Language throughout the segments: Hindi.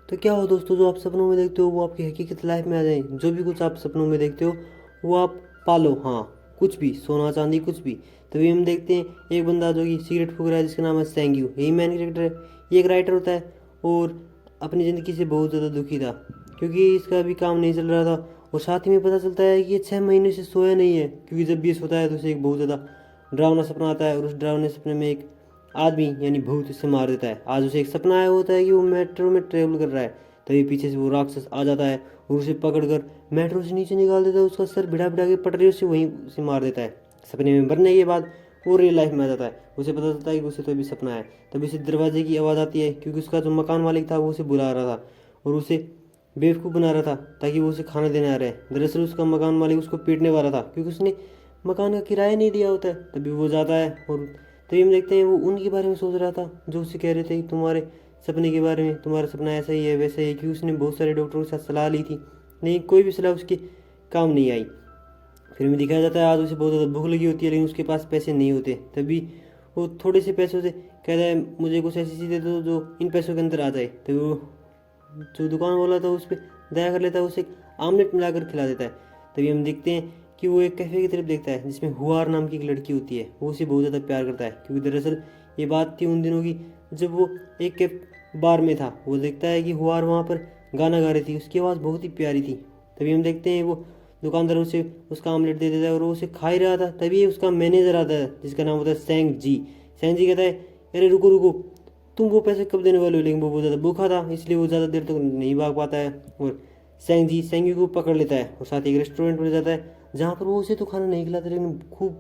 तो क्या हो दोस्तों, जो आप सपनों में देखते हो वो आपकी हकीकत लाइफ में आ जाए। जो भी कुछ आप सपनों में देखते हो वो आप पालो। हाँ, कुछ भी, सोना चांदी कुछ भी। तभी हम देखते हैं एक बंदा जो कि सिगरेट फूक रहा है, जिसका नाम है सेंग्यू। यही मेन कैरेक्टर है। ये एक राइटर होता है और अपनी ज़िंदगी से बहुत ज़्यादा दुखी था क्योंकि इसका भी काम नहीं चल रहा था। और साथ ही में पता चलता है कि ये 6 महीने से सोया नहीं है, क्योंकि जब भी ये सोता है तो उसे एक बहुत ज़्यादा डरावना सपना आता है। और उस डरावने सपने में एक आदमी यानी भूत उसे मार देता है। आज उसे एक सपना आया होता है कि वो मेट्रो में ट्रेवल कर रहा है, तभी पीछे से वो राक्षस आ जाता है और उसे पकड़कर मेट्रो से नीचे निकाल देता है। उसका सर भिड़ा भिड़ा के पटरियों से वहीं उसे मार देता है। सपने में मरने के बाद वो रियल लाइफ में आ जाता है। उसे पता चलता है कि उसे तो अभी सपना है। तभी उसे दरवाजे की आवाज़ आती है, क्योंकि उसका जो मकान मालिक था वो उसे बुला रहा था और उसे बेवकूफ़ बना रहा था ताकि वो उसे खाना देने आ रहा है। दरअसल उसका मकान मालिक उसको पीटने वाला था क्योंकि उसने मकान का किराया नहीं दिया होता है। तभी वो जाता है और तभी हम देखते हैं वो उनके बारे में सोच रहा था जो उसे कह रहे थे कि तुम्हारे सपने के बारे में, तुम्हारा सपना ऐसा ही है वैसा ही है, क्योंकि उसने बहुत सारे डॉक्टरों के साथ सलाह ली थी, लेकिन कोई भी सलाह उसके काम नहीं आई। फिर में दिखाया जाता है आज उसे बहुत ज़्यादा भूख लगी होती है, लेकिन उसके पास पैसे नहीं होते। तभी वो थोड़े से पैसों से कहता है मुझे कुछ ऐसी चीज़ दे दो जो इन पैसों के अंदर आ जाए। तो वो जो दुकान वाला था उस पर दया कर लेता है, उसे एक आमलेट मिलाकर खिला देता है। तभी हम देखते हैं कि वो एक कैफ़े की तरफ देखता है जिसमें हुआर नाम की एक लड़की होती है। वो उसे बहुत ज़्यादा प्यार करता है, क्योंकि दरअसल ये बात थी उन दिनों की जब वो एक के बार में था। वो देखता है कि हुआर वहाँ पर गाना गा रही थी, उसकी आवाज़ बहुत ही प्यारी थी। तभी हम देखते हैं वो दुकानदार उसे उसका आमलेट दे देता है और वो उसे खा ही रहा था। तभी उसका मैनेजर आता है जिसका नाम होता है सेंग जी। सेंग जी कहता है अरे रुको रुको, तुम वो पैसे कब देने वाले हो। लेकिन वो बहुत ज़्यादा भूखा था, इसलिए वो ज़्यादा देर तक नहीं भाग पाता है। और सेंग जी सेंग्यू को पकड़ लेता है और साथ ही एक रेस्टोरेंट में जाता है जहाँ पर वो उसे तो खाना नहीं खिलाता, लेकिन खूब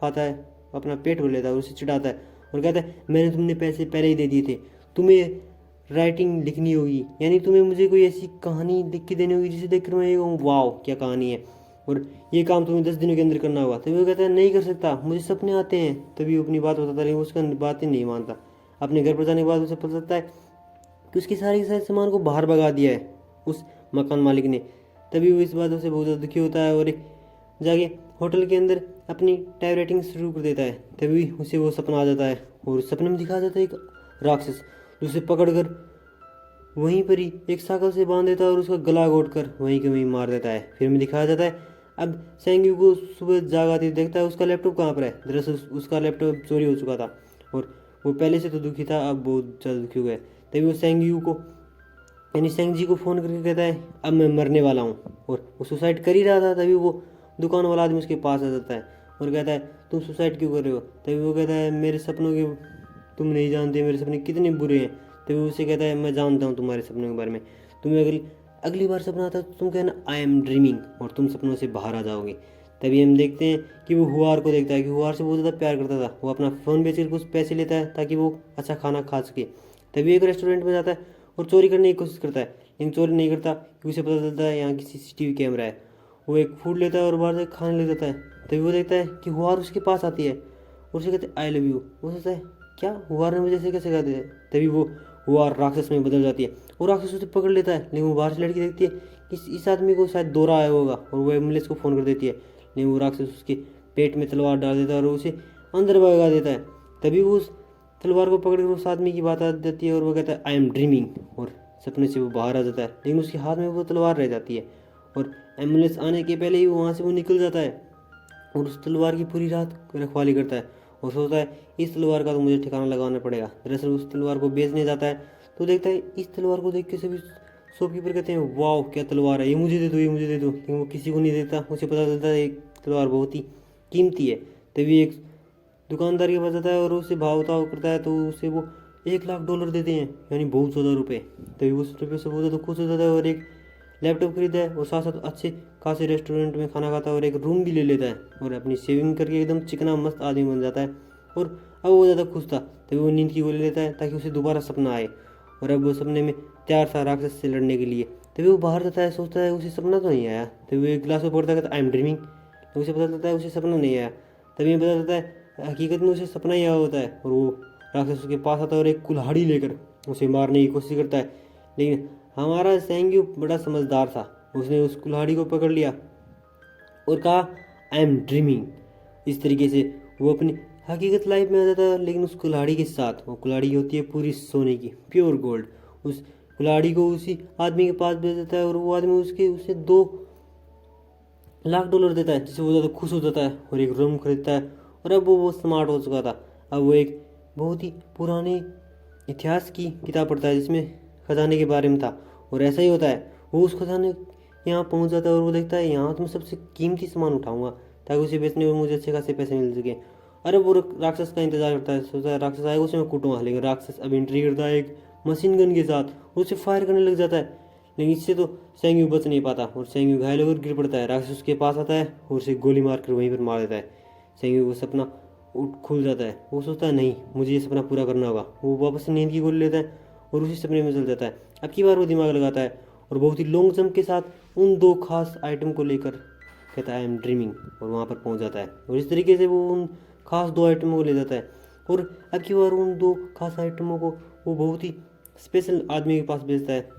खाता है, अपना पेट भर लेता है और उसे चिढ़ाता है और कहता है मैंने तुमने पैसे पहले ही दे दिए थे, तुम्हें राइटिंग लिखनी होगी, यानी तुम्हें मुझे कोई ऐसी कहानी लिख के देनी होगी जिसे देखकर मैं ये कहूँ वाह क्या कहानी है, और ये काम तुम्हें 10 दिनों के अंदर करना होगा। तभी वो कहता है नहीं कर सकता, मुझे सपने आते हैं। तभी वो अपनी बात बताता है, लेकिन उसका बात ही नहीं मानता। अपने घर पर जाने के बाद उसे पता चलता है कि उसके सारे के सारे सामान को बाहर भगा दिया है उस मकान मालिक ने। तभी वो इस बात से बहुत ज़्यादा दुखी होता है और एक जाके होटल के अंदर अपनी टाइप राइटिंग शुरू कर देता है। तभी उसे वो सपना आ जाता है और उस सपने में दिखाया जाता है एक राक्षस जो उसे पकड़कर वहीं पर ही एक साइकिल से बांध देता है और उसका गला घोट कर वहीं के वहीं मार देता है। फिर में दिखाया जाता है अब सेंग्यू को सुबह जाग आती है, देखता है उसका लैपटॉप कहाँ पर है। दरअसल उसका लैपटॉप चोरी हो चुका था और वो पहले से तो दुखी था, अब बहुत ज़्यादा दुखी हो गया। तभी वो सेंग्यू को यानी सेंग जी को फ़ोन करके कहता है अब मैं मरने वाला हूँ, और वो सुसाइड कर ही रहा था। तभी वो दुकान वाला आदमी उसके पास आ जाता है और कहता है तुम सुसाइड क्यों कर रहे हो। तभी वो कहता है मेरे सपनों के तुम नहीं जानते मेरे सपने कितने बुरे हैं। तभी उसे कहता है मैं जानता हूँ तुम्हारे सपनों के बारे में, तुम्हें अगली अगली बार सपना आता है तो तुम कहना आई एम ड्रीमिंग, और तुम सपनों से बाहर आ जाओगे। तभी हम देखते हैं कि वो हुआर को देखता है कि हुआर से बहुत ज़्यादा प्यार करता था। वो अपना फ़ोन बेचकर कुछ पैसे लेता है ताकि वो अच्छा खाना खा सके। तभी एक रेस्टोरेंट में जाता है और चोरी करने की कोशिश करता है, लेकिन चोरी नहीं करता क्योंकि उसे पता चलता है यहाँ की सीसीटीवी कैमरा है। वो एक फूड लेता है और बाहर से खाने लग जाता है। तभी वो देखता है कि हुआर उसके पास आती है और उसे कहते हैं आई लव यू। वो सोचता है क्या हुआर ने मुझे ऐसे कैसे कहा दिया। तभी वो हुआर राक्षस में बदल जाती है और राक्षस उसे पकड़ लेता है, लेकिन वो बाहर से लड़की देखती है कि इस आदमी को शायद दौरा आया होगा और वो एम्बुलेंस को फ़ोन कर देती है। लेकिन वो राक्षस उसके पेट में तलवार डाल देता है और उसे अंदर भगा देता है। तभी वो उस तलवार को पकड़ कर उस आदमी की बात आ जाती है और वो कहता है आई एम ड्रीमिंग, और सपने से वो बाहर आ जाता है। लेकिन उसके हाथ में वो तलवार रह जाती है और एम्बुलेंस आने के पहले ही वहाँ से वो निकल जाता है और उस तलवार की पूरी रात रखवाली करता है और सोचता है इस तलवार का तो मुझे ठिकाना लगाना पड़ेगा। दरअसल उस तलवार को बेचने जाता है तो देखता है इस तलवार को देख के सभी शॉपकीपर कहते हैं वाह क्या तलवार है, ये मुझे दे दो ये मुझे दे दो, लेकिन वो किसी को नहीं देता। उसे पता चलता है एक तलवार बहुत ही कीमती है। तभी एक दुकानदार के पास जाता है और उससे भाव ताव करता है तो उसे वो $1 लाख देते हैं, यानी बहुत ज़्यादा रुपए। तभी उस रुपये से बहुत ज़्यादा खुश हो जाता है और एक लैपटॉप खरीदा है और साथ साथ अच्छे खासे रेस्टोरेंट में खाना खाता है और एक रूम भी ले लेता है और अपनी सेविंग करके एकदम चिकना मस्त आदमी बन जाता है। और अब वो ज़्यादा खुश था, तभी वो नींद की गोली लेता है ताकि उसे दोबारा सपना आए, और अब वो सपने में तैयार था राक्षस से लड़ने के लिए। तभी वो बाहर जाता है, सोचता है उसे सपना तो नहीं आया। तभी वो एक गिलास में पड़ता है आई एम ड्रीमिंग, तो उसे पता चलता है उसे सपना नहीं आया। तभी पता चलता है हकीकत में उसे सपना ही आया होता है और वो राक्षस उसके पास आता है और एक कुल्हाड़ी लेकर उसे मारने की कोशिश करता है। लेकिन हमारा सेंग्यू बड़ा समझदार था, उसने उस कुल्हाड़ी को पकड़ लिया और कहा आई एम ड्रीमिंग। इस तरीके से वो अपनी हकीकत लाइफ में आ जाता है, लेकिन उस कुल्हाड़ी के साथ। वो कुल्हाड़ी होती है पूरी सोने की, प्योर गोल्ड। उस लाड़ी को उसी आदमी के पास भेज देता है और वो आदमी उसे $2 लाख देता है, जिससे वो ज़्यादा खुश हो जाता है और एक रूम खरीदता है। और अब वो बहुत स्मार्ट हो चुका था। अब वो एक बहुत ही पुराने इतिहास की किताब पढ़ता है जिसमें खजाने के बारे में था। और ऐसा ही होता है, वो उस खजाने यहाँ पहुँच जाता है और वो देखता है यहाँ तो मैं सबसे कीमती सामान उठाऊंगा ताकि उसे बेचने में मुझे अच्छे खासे पैसे मिल सके। अरे वो राक्षस का इंतजार करता है, सोचता है राक्षस आएगा उसे मैं कूटूंगा। लेकिन राक्षस अब एंट्री करता है एक मशीन गन के साथ, उसे फायर करने लग जाता है। लेकिन इससे तो सेंग्यू बच नहीं पाता और सेंग्यू घायल होकर गिर पड़ता है। राक्षस उसके पास आता है और उसे गोली मारकर वहीं पर मार देता है। सेंग्यू को सपना उठ खुल जाता है। वो सोचता है नहीं, मुझे ये सपना पूरा करना होगा। वो वापस से नींद की गोली लेता है और उसी सपने में चल जाता है। अब की बार वो दिमाग लगाता है और बहुत ही लॉन्ग जंप के साथ उन 2 खास आइटम को लेकर कहता है आई एम ड्रीमिंग, और वहाँ पर पहुँच जाता है। और इस तरीके से वो उन खास 2 आइटमों को ले जाता है और अब की बार उन 2 खास आइटमों को वो बहुत ही स्पेशल आदमी के पास भेजता है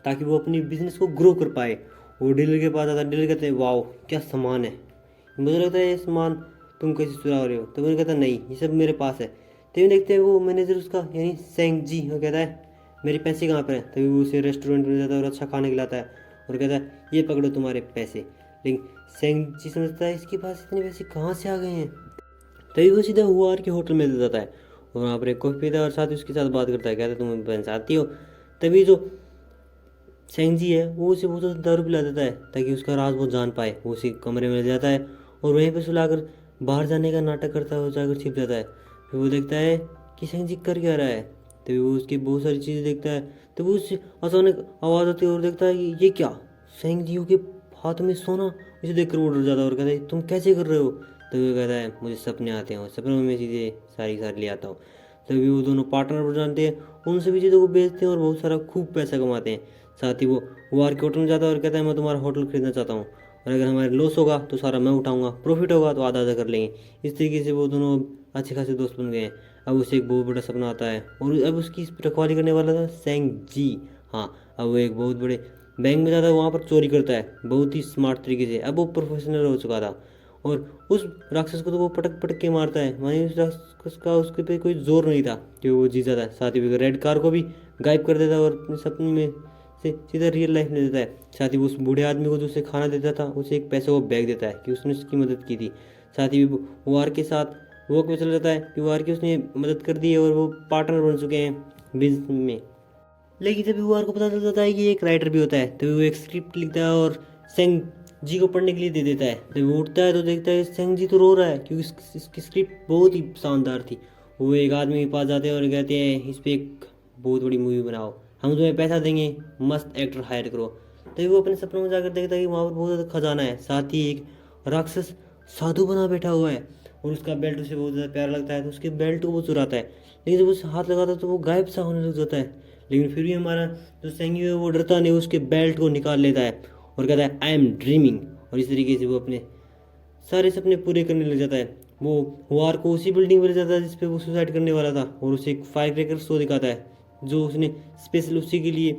ताकि वो अपनी बिजनेस को ग्रो कर पाए। वो डीलर के पास आता है। डीलर कहते हैं वाओ क्या सामान है, मुझे लगता है ये सामान तुम कैसे चुरा रहे हो। तो वो कहता है नहीं, ये सब मेरे पास है। तभी देखते हैं वो मैनेजर उसका यानी सेंग जी, वो कहता है मेरे पैसे कहाँ पर हैं। तभी वो उसे रेस्टोरेंट में जाता है और अच्छा खाने खिलाता है और कहता है ये पकड़ो तुम्हारे पैसे। लेकिन सेंग जी समझता है इसके पास इतने पैसे कहाँ से आ गए हैं। तभी वो सीधा हुआर के होटल में जाता है और वहाँ पर एक कॉफ़ी पीता है और साथ ही उसके साथ बात करता है। कहता है तुम बहन आती हो। तभी जो सेंजी है वो उसे बहुत ज़्यादा दारू पिला देता है ताकि उसका राज वो जान पाए। वो उसी कमरे में ले जाता है और वहीं पर सुलाकर बाहर जाने का नाटक करता है और जाकर छिप जाता है। फिर वो देखता है कि सेंजी कर क्या रहा है। तभी वो उसकी बहुत सारी चीज़ें देखता है। तो वो उससे अचानक आवाज़ आती है और देखता है कि ये क्या, सेंजी के हाथ में सोना। इसे देखकर वो डर जाता है और कहता है तुम कैसे कर रहे हो। तो वो कहता है मुझे सपने आते हैं और सपनों में चीज़ें सारी ले आता हूँ। तभी वो दोनों पार्टनर बन जाते हैं, उन सभी चीज़ों को बेचते हैं और बहुत सारा खूब पैसा कमाते हैं। साथ ही वो वार के होटल में जाता है और कहता है मैं तुम्हारा होटल खरीदना चाहता हूँ और अगर हमारे लॉस होगा तो सारा मैं उठाऊंगा, प्रॉफिट होगा तो आधा आधा कर लेंगे। इस तरीके से वो दोनों अच्छे खासे दोस्त बन गए हैं। अब उसे एक बहुत बड़ा सपना आता है और अब उसकी रखवाली करने वाला था सेंग जी। हाँ, अब वो एक बहुत बड़े बैंक में जाता है, वहाँ पर चोरी करता है बहुत ही स्मार्ट तरीके से। अब वो प्रोफेशनल हो चुका था और उस राक्षस को तो वो पटक पटक के मारता है। मानी उस राक्षस का उसके पे कोई जोर नहीं था कि वो जीत जाता है। साथ ही रेड कार को भी गायब कर देता है और अपने सपने में से सीधा रियल लाइफ में देता है। साथ ही उस बूढ़े आदमी को जो उसे खाना देता था उसे एक पैसे को बैग देता है कि उसने उसकी मदद की थी। साथ ही वो आर के साथ वो क्यों चला जाता है कि वो आर की उसने मदद कर दी है और वो पार्टनर बन चुके हैं बिजनेस में। लेकिन जब वो आर को पता चल जाता है कि एक राइटर भी होता है तभी वो एक स्क्रिप्ट लिखता है और सेंग जी को पढ़ने के लिए दे देता है। जब वो उठता है तो देखता है सेंग जी तो रो रहा है क्योंकि इसकी स्क्रिप्ट बहुत ही शानदार थी। वो एक आदमी के पास जाते हैं और कहते हैं इस पर एक बहुत बड़ी मूवी बनाओ, हम तुम्हें पैसा देंगे, मस्त एक्टर हायर करो। तभी वो अपने सपनों में जाकर देखता है कि वहाँ पर बहुत ज़्यादा खजाना है। साथ ही एक राक्षस साधु बना बैठा हुआ है और उसका बेल्ट उसे बहुत ज़्यादा प्यारा लगता है तो उसके बेल्ट को वो चुराता है। लेकिन जब उसे हाथ लगाता है तो वो गायब सा होने लग जाता है। लेकिन फिर भी हमारा जो सेंग्यू है वो डरता नहीं, उसके बेल्ट को निकाल लेता है और कहता है आई एम ड्रीमिंग। और इस तरीके से वो अपने सारे सपने पूरे करने लग जाता है। वो वार को उसी बिल्डिंग में ले जाता है जिस पे वो सुसाइड करने वाला था और उसे एक फायर क्रैकर शो दिखाता है जो उसने स्पेशल उसी के लिए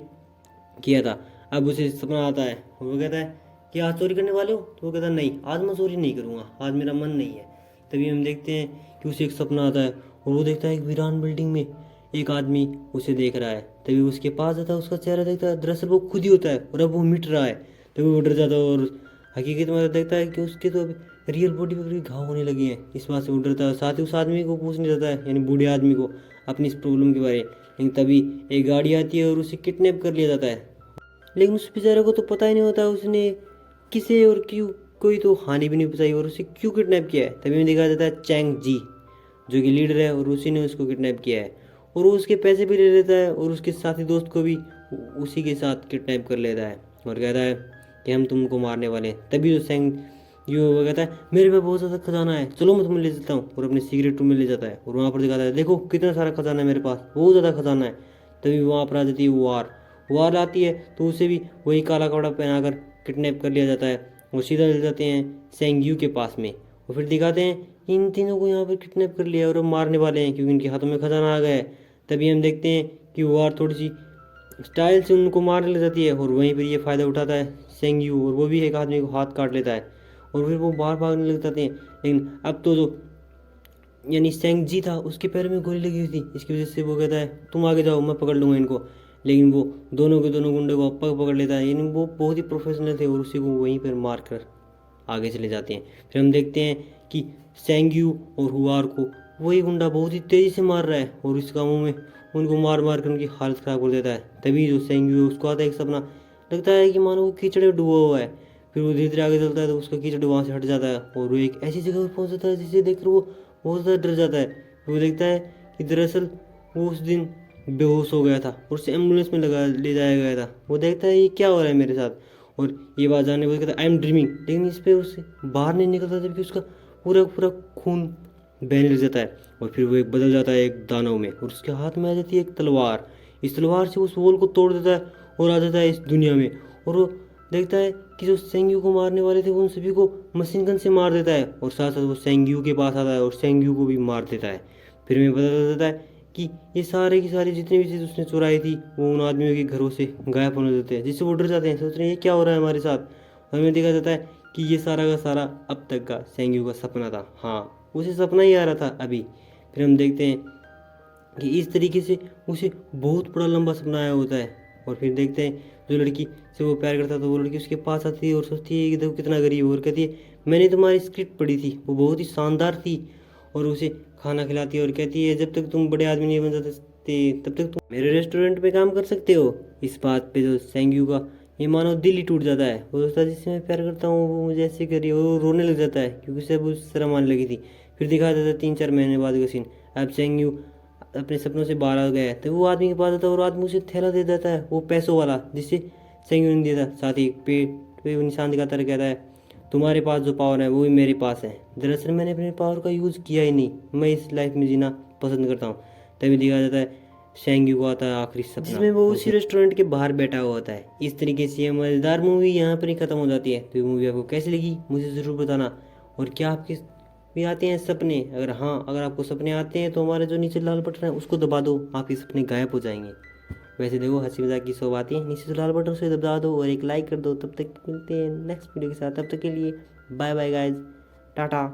किया था। अब उसे सपना आता है, वो कहता है कि आज चोरी करने वाले हो। तो वो कहता है नहीं, आज मैं चोरी नहीं करूँगा, आज मेरा मन नहीं है। तभी हम देखते हैं कि उसे एक सपना आता है और वो देखता है एक वीरान बिल्डिंग में एक आदमी उसे देख रहा है। तभी उसके पास जाता है, उसका चेहरा देखता है, दरअसल वो खुद ही होता है और अब वो मिट रहा है। तभी वो डर जाता है और हकीकत में देखता है कि उसके तो अभी रियल बॉडी पर भी घाव होने लगे हैं। इस बात से वो डरता है। साथ ही उस आदमी को पूछने जाता है यानी बूढ़े आदमी को अपनी इस प्रॉब्लम के बारे। लेकिन तभी एक गाड़ी आती है और उसे किडनैप कर लिया जाता है। लेकिन उस बेचारे को तो पता ही नहीं होता उसने किसे और क्यों कोई तो हानि भी नहीं पहुंचाई और उसे क्यों किडनैप किया है। तभी में देखा जाता है चैंग जी जो कि लीडर है और उसी ने उसको किडनैप किया है और वो उसके पैसे भी ले लेता है और उसके साथी दोस्त को भी उसी के साथ किडनैप कर लेता है और कहता है कि हम तुमको मारने वाले हैं। तभी जो सेंग वो कहता है मेरे पे बहुत ज़्यादा खजाना है, चलो मैं तुम्हें ले जाता हूँ, और अपने सीक्रेट रूम में ले जाता है और वहाँ पर दिखाता है देखो कितना सारा खजाना है मेरे पास, बहुत ज़्यादा खजाना है। तभी वहाँ पर आ जाती है वार आती है तो उसे भी वही काला कपड़ा पहनाकर किडनैप कर लिया जाता है और सीधा ले जाते हैं सेंग्यू के पास में। और फिर दिखाते हैं इन तीनों को यहाँ पर किडनैप कर लिया और मारने वाले हैं क्योंकि इनके हाथों में खजाना आ गया है। तभी हम देखते हैं कि वार थोड़ी सी स्टाइल से उनको मारने लग जाती है और वहीं पर ये फ़ायदा उठाता है सेंग्यू और वो भी एक आदमी को हाथ काट लेता है और फिर वो बाहर भागने लग जाते हैं। लेकिन अब तो जो यानी सेंग जी था उसके पैर में गोली लगी हुई थी, इसकी वजह से वो कहता है तुम आगे जाओ मैं पकड़ लूँगा इनको। लेकिन वो दोनों के दोनों गुंडे को पकड़ लेता है, यानी वो बहुत ही प्रोफेशनल थे और उसी को वहीं पर मार कर आगे चले जाते हैं। फिर हम देखते हैं कि सेंग्यू और हुआर को वही गुंडा बहुत ही तेज़ी से मार रहा है और इस कामों में उनको मार मार कर उनकी हालत ख़राब कर देता है। तभी जो सेंग्यू है उसको आता है एक सपना, लगता है कि मानो वो कीचड़ में डूबा हुआ है। फिर वो धीरे धीरे आगे चलता है तो उसका कीचड़ वहाँ से हट जाता है और वो एक ऐसी जगह पर पहुँच जाता है जिसे देखकर वो बहुत ज़्यादा डर जाता है। वो देखता है कि दरअसल वो उस दिन बेहोश हो गया था और उसे एम्बुलेंस में लगा ले जाया गया था। वो देखता है ये क्या हो रहा है मेरे साथ, और ये बात जानने के बाद कहता है आई एम ड्रीमिंग, लेकिन इस पर उससे बाहर नहीं निकलता जबकि उसका पूरा पूरा खून बहने लग जाता है। और फिर वो एक बदल जाता है एक दानव में और उसके हाथ में आ जाती है एक तलवार। इस तलवार से उस वॉल को तोड़ देता है और आ जाता है इस दुनिया में। और वो देखता है कि जो सेंग्यू को मारने वाले थे वो उन सभी को मशीन गन से मार देता है और साथ साथ वो सेंग्यू के पास आता है और सेंग्यू को भी मार देता है। फिर हमें पता चल जाता है कि ये सारे की सारी जितनी भी चीज़ उसने चुराई थी वो उन आदमियों के घरों से गायब होने देते हैं, जिससे वो डर जाते हैं, सोच रहे हैं ये क्या हो रहा है हमारे साथ। हमें देखा जाता है कि ये सारा का सारा अब तक का सेंग्यू का सपना था। हाँ, उसे सपना ही आ रहा था अभी। फिर हम देखते हैं कि इस तरीके से उसे बहुत बड़ा लंबा सपना आया होता है। और फिर देखते हैं जो लड़की से वो प्यार करता था वो लड़की उसके पास आती है और सोचती है कि देखो कितना गरीब, और कहती है मैंने तुम्हारी स्क्रिप्ट पढ़ी थी, वो बहुत ही शानदार थी। और उसे खाना खिलाती है और कहती है जब तक तुम बड़े आदमी नहीं बन जाते तब तक तुम मेरे रेस्टोरेंट में काम कर सकते हो। इस बात पे जो सेंग्यू का ये मानो दिल ही टूट जाता है। वो सोचता है जिससे मैं प्यार करता हूँ वो मुझे ऐसे करी, और वो रोने लग जाता है क्योंकि उसे अब उस शर्म आने लगी थी। फिर दिखा देता है 3-4 महीने बाद का सीन। अब सेंग्यू अपने सपनों से बाहर आ गया है तो वो आदमी के पास आता है और आदमी उसे थैला दे देता है, वो पैसों वाला जिससे सेंग्यू ने दिया था। साथ ही पेट पे वो निशान दिखाता कहता है तुम्हारे पास जो पावर है वो भी मेरे पास है। दरअसल मैंने अपने पावर का यूज़ किया ही नहीं, मैं इस लाइफ में जीना पसंद करता हूँ। तभी दिखाया जाता है शेंग्यू को आता है आखिरी सपना जिसमें वो उसी रेस्टोरेंट के बाहर बैठा हुआ होता है। इस तरीके से ये मज़ेदार मूवी यहाँ पर ही ख़त्म हो जाती है। तो ये मूवी आपको कैसी लगी मुझे ज़रूर बताना, और क्या आपके भी आते हैं सपने? अगर हाँ, अगर आपको सपने आते हैं तो हमारे जो नीचे लाल बटन है उसको दबा दो, आपके सपने गायब हो जाएंगे। वैसे देखो हंसी मजाक की सब आती है, नीचे से लाल बटन से दबा दो और एक लाइक कर दो। तब तक मिलते हैं नेक्स्ट वीडियो के साथ, तब तक के लिए बाय बाय गाइज, टाटा।